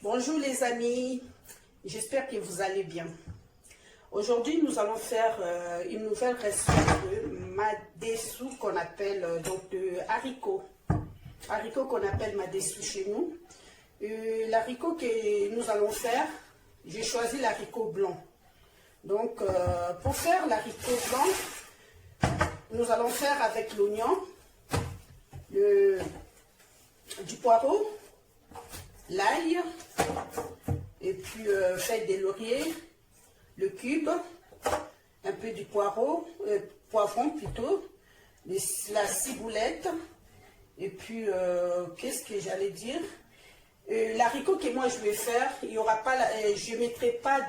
Bonjour les amis, j'espère que vous allez bien. Aujourd'hui, nous allons faire une nouvelle recette de madessou qu'on appelle donc de haricots. Haricots qu'on appelle madessou chez nous. L'haricot que nous allons faire, j'ai choisi l'haricot blanc. Donc, pour faire l'haricot blanc, nous allons faire avec l'oignon, du poireau, l'ail, et puis feuille de laurier, le cube, un peu du poireau, poivron plutôt, la ciboulette, et puis qu'est-ce que j'allais dire, l'haricot que moi je vais faire, il y aura pas, je ne mettrai pas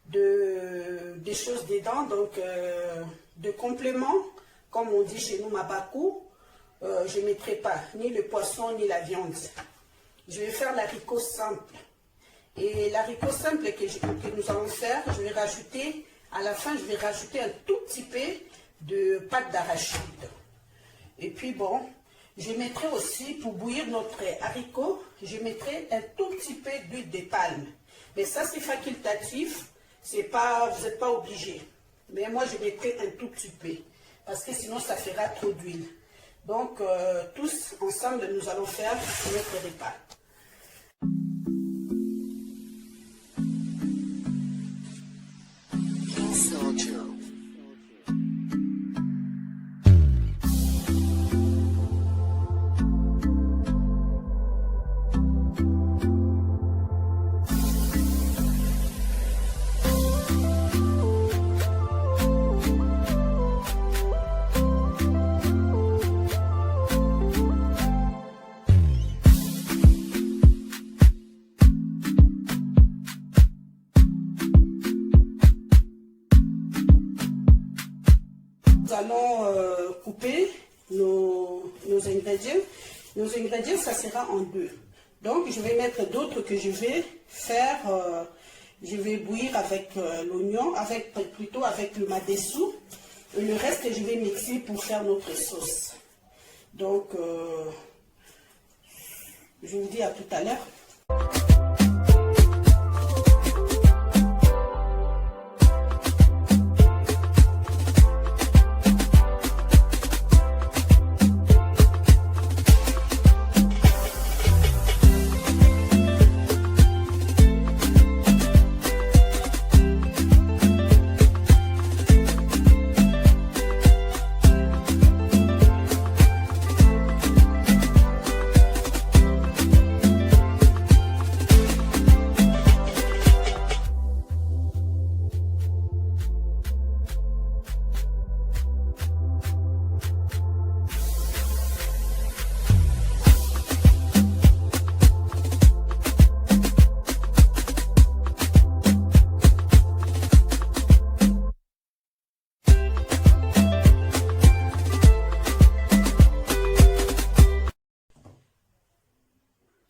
des choses dedans, donc de compléments, comme on dit chez nous mabakou, je ne mettrai pas ni le poisson ni la viande. Je vais faire l'haricot simple. Et l'haricot simple que nous allons faire, je vais rajouter, à la fin, je vais rajouter un tout petit peu de pâte d'arachide. Et puis bon, je mettrai aussi, pour bouillir notre haricot, je mettrai un tout petit peu d'huile de palme. Mais ça, c'est facultatif, c'est pas, vous n'êtes pas obligé. Mais moi, je mettrai un tout petit peu, parce que sinon, ça fera trop d'huile. Donc, tous ensemble, nous allons faire notre repas. Nous allons couper nos ingrédients. Nos ingrédients, ça sera en deux. Donc, je vais mettre d'autres que je vais faire. Je vais bouillir avec l'oignon, plutôt avec le madessou. Et le reste, je vais mixer pour faire notre sauce. Donc, je vous dis à tout à l'heure.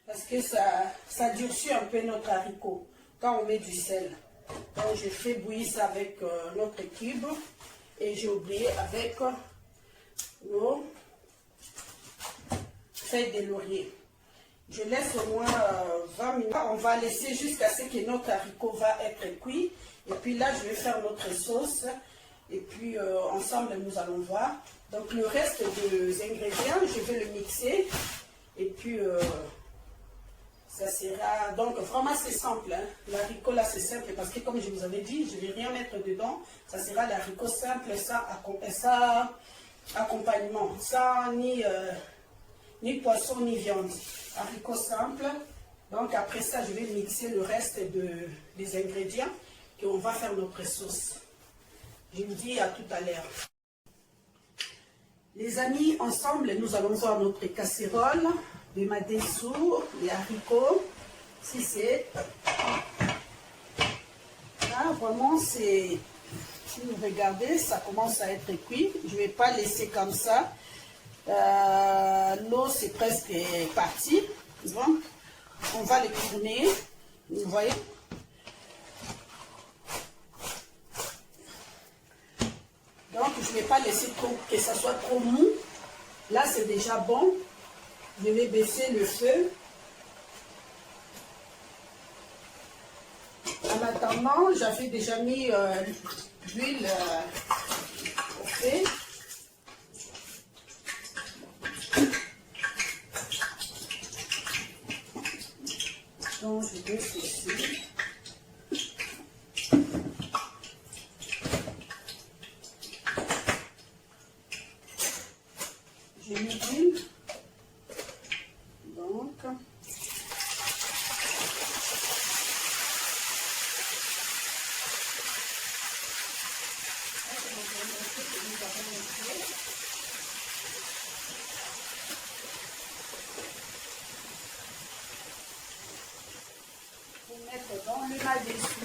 Parce que ça durcit un peu notre haricot quand on met du sel. Donc je fais bouillir ça avec notre cube et j'ai oublié avec nos feuilles de laurier. Je laisse au moins 20 minutes. On va laisser jusqu'à ce que notre haricot va être cuit. Et puis là, je vais faire notre sauce. Et puis ensemble, nous allons voir. Donc le reste des ingrédients, je vais le mixer. Et puis ça sera, donc vraiment c'est simple, hein. L'haricot là c'est simple parce que comme je vous avais dit, je ne vais rien mettre dedans, ça sera l'haricot simple, ça accompagnement, ça ni poisson ni viande, haricot simple. Donc après ça je vais mixer le reste des ingrédients et on va faire notre sauce. Je vous dis à tout à l'heure. Les amis, ensemble nous allons voir notre casserole de madessou, les haricots. Si c'est là, vraiment c'est, si vous regardez, ça commence à être cuit. Je ne vais pas laisser comme ça. L'eau c'est presque parti. Bon, on va le tourner. Vous voyez. Donc je ne vais pas laisser trop, que ça soit trop mou. Là c'est déjà bon. Je vais baisser le feu. En attendant, j'avais déjà mis l'huile au fait. Donc, je vais ceci. J'ai mis l'huile. Donc, pour mettre dans le madessu.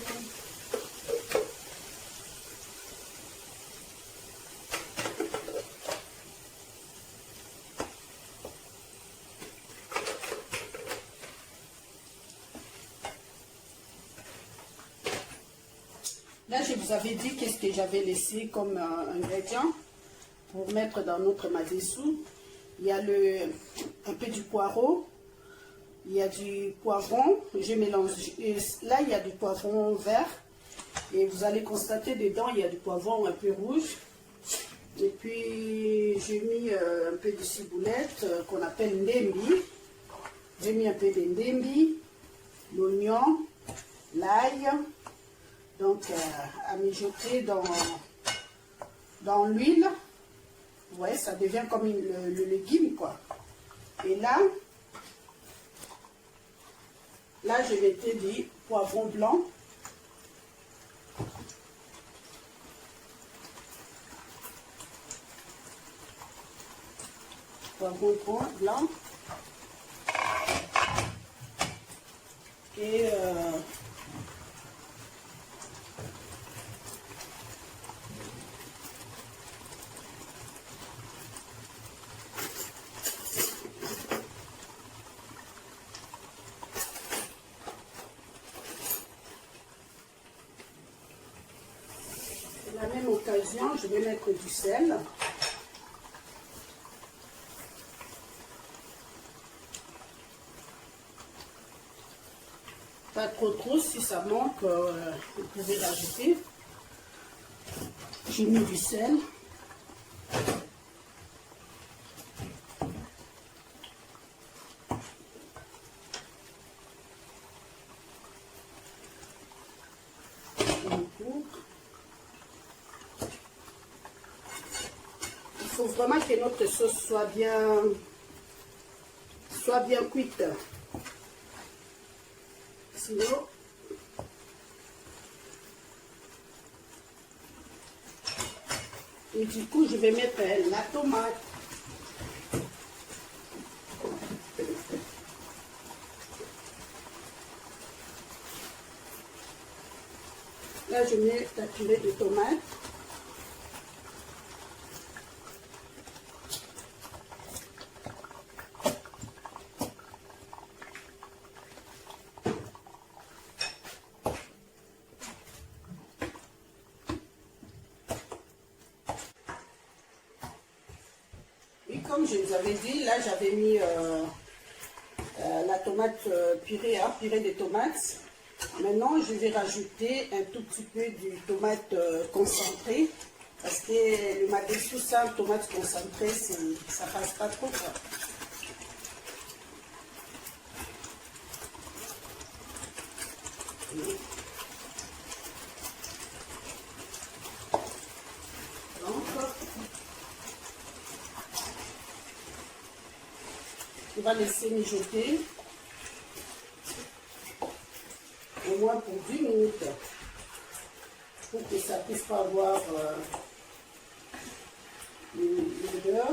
Là, je vous avais dit qu'est-ce que j'avais laissé comme ingrédient pour mettre dans notre madessu. Il y a un peu du poireau, il y a du poivron, je mélange. Là, il y a du poivron vert et vous allez constater dedans, il y a du poivron un peu rouge. Et puis, j'ai mis un peu de ciboulette qu'on appelle ndembi. J'ai mis un peu de ndembi, l'oignon, l'ail. Donc, à mijoter dans l'huile. Ouais, ça devient comme le légume, quoi. Et là, je mettais du poivron blanc. Poivron blanc. Et à la même occasion, je vais mettre du sel. Pas trop, si ça manque, vous pouvez rajouter. J'ai mis du sel. Il faut vraiment que notre sauce soit bien cuite. Sinon, et du coup, je vais mettre la tomate. Là, je mets la purée de tomate. Et comme je vous avais dit, là, j'avais mis la tomate purée, purée de tomates. Maintenant, je vais rajouter un tout petit peu du tomate concentré. Parce que le madessu sans tomate concentrée, ça passe pas trop. Quoi. Donc, on va laisser mijoter. Au moins pour 10 minutes, pour que ça puisse pas avoir l'odeur.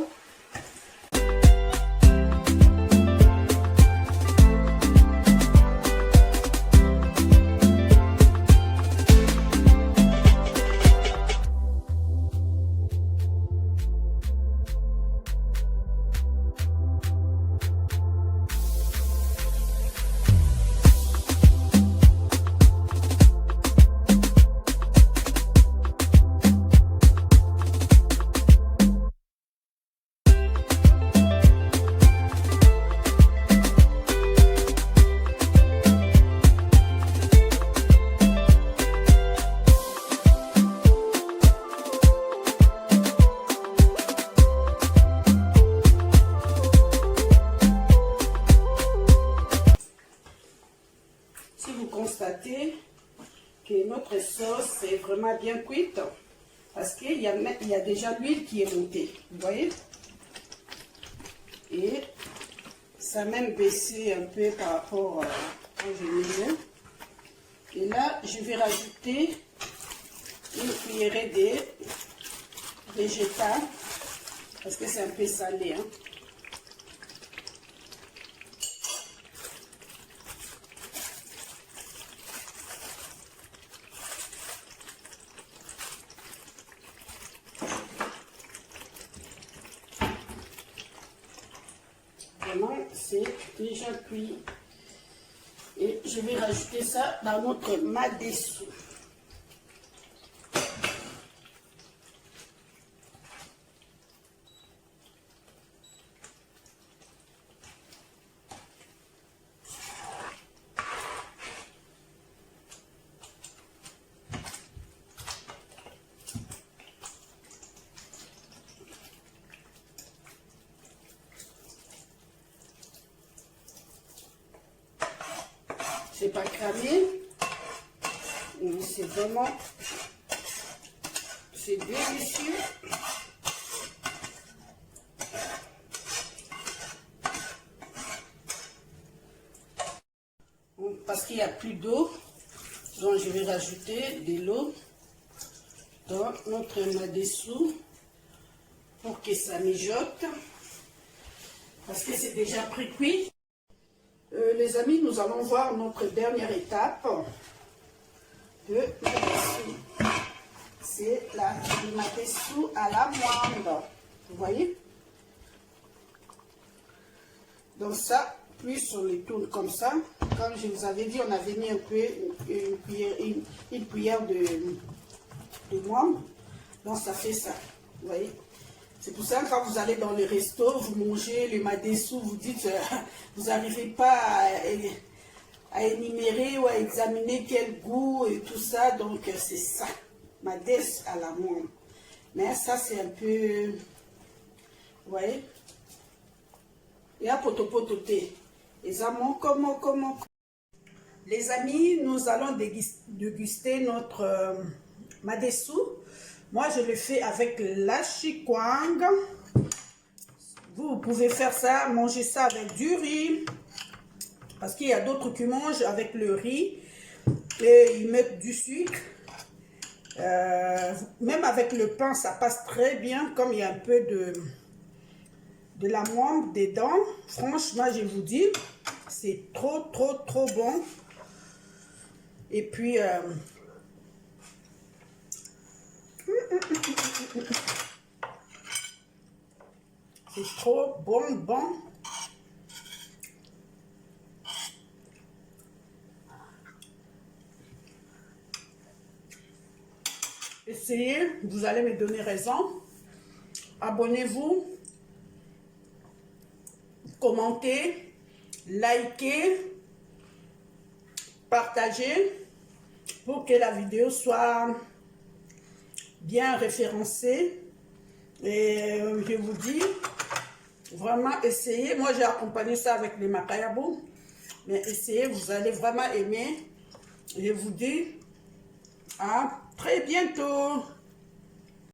constater que notre sauce est vraiment bien cuite parce qu'il y a déjà l'huile qui est montée, vous voyez. Et ça a même baissé un peu par rapport quand je mets. Et là, je vais rajouter une cuillerée de végétal parce que c'est un peu salé. Hein. Vraiment, c'est déjà cuit. Et je vais rajouter ça dans notre madessou. C'est pas cramé, mais c'est vraiment, c'est délicieux. Parce qu'il n'y a plus d'eau, donc je vais rajouter de l'eau dans notre madessou pour que ça mijote, parce que c'est déjà pré-cuit. Les amis, nous allons voir notre dernière étape de madessou. C'est le madessou à l'amande. Vous voyez? Donc ça, plus on les tourne comme ça. Comme je vous avais dit, on avait mis un peu une cuillère de moine. Donc ça fait ça. Vous voyez? C'est pour ça que quand vous allez dans le resto, vous mangez le madessou, vous dites, vous n'arrivez pas à énumérer ou à examiner quel goût et tout ça. Donc c'est ça, madesse à la menthe. Mais ça c'est un peu, vous voyez. Et à potopototé. Les amants, comment. Les amis, nous allons déguster notre madessou. Moi, je le fais avec la chikwang. Vous pouvez faire ça, manger ça avec du riz. Parce qu'il y a d'autres qui mangent avec le riz. Et ils mettent du sucre. Même avec le pain, ça passe très bien. Comme il y a un peu de l'amande dedans. Franchement, je vous dis, c'est trop bon. Et puis... c'est trop bon. Essayez, vous allez me donner raison. Abonnez-vous, commentez, likez, partagez pour que la vidéo soit bien référencée. Et je vous dis, vraiment essayez. Moi, j'ai accompagné ça avec les makayabou. Mais essayez, vous allez vraiment aimer. Je vous dis à très bientôt.